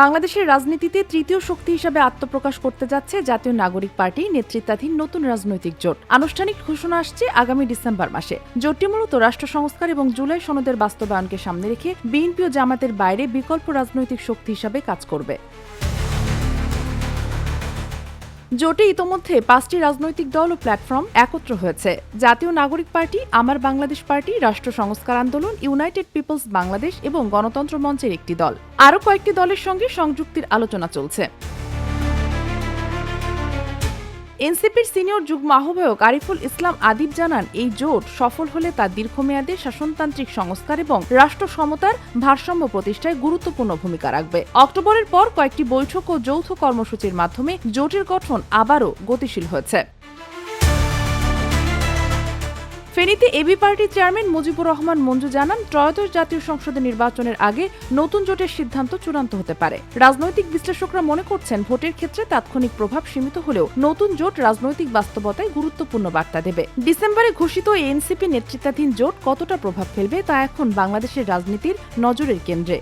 বাংলাদেশের রাজনীতিতে তৃতীয় শক্তি হিসেবে আত্মপ্রকাশ করতে যাচ্ছে জাতীয় নাগরিক পার্টি নেতৃত্বাধীন নতুন রাজনৈতিক জোট। আনুষ্ঠানিক ঘোষণা আসছে আগামী ডিসেম্বর মাসে। জোটটি মূলত রাষ্ট্র সংস্কার এবং জুলাই সনদের বাস্তবায়নকে সামনে রেখে বিএনপি ও জামাতের বাইরে বিকল্প রাজনৈতিক শক্তি হিসাবে কাজ করবে। জোটে ইতোমধ্যে 5টি রাজনৈতিক দল ও প্ল্যাটফর্ম একত্র হয়েছে। জাতীয় নাগরিক পার্টি, আমার বাংলাদেশ পার্টি, রাষ্ট্র সংস্কার আন্দোলন, ইউনাইটেড পিপলস বাংলাদেশ এবং গণতন্ত্র মঞ্চের একটি দল। আরও কয়েকটি দলের সঙ্গে সংযুক্তির আলোচনা চলছে। এনসিপির সিনিয়র যুগ্ম আহ্বায়ক আরিফুল ইসলাম আদিব জানান, এই জোট সফল হলে তা দীর্ঘমেয়াদে শাসনতান্ত্রিক সংস্কার এবং রাষ্ট্র সমতার ভারসাম্য প্রতিষ্ঠায় গুরুত্বপূর্ণ ভূমিকা রাখবে। অক্টোবরের পর কয়েকটি বৈঠক ও যৌথ কর্মসূচির মাধ্যমে জোটের গঠন আবারও গতিশীল হয়েছে। ফেনীতে এবি পার্টির চেয়ারম্যান মুজিবুর রহমান মঞ্জু জানান, ত্রয়োদশ জাতীয় সংসদ নির্বাচনের আগে নতুন জোটের সিদ্ধান্ত চূড়ান্ত হতে পারে। রাজনৈতিক বিশ্লেষকরা মনে করছেন, ভোটের ক্ষেত্রে তাৎক্ষণিক প্রভাব সীমিত হলেও নতুন জোট রাজনৈতিক বাস্তবতায় গুরুত্বপূর্ণ বার্তা দেবে। ডিসেম্বরে ঘোষিত এনসিপি নেতৃত্বাধীন জোট কতটা প্রভাব ফেলবে তা এখন বাংলাদেশের রাজনীতির নজরের কেন্দ্রে।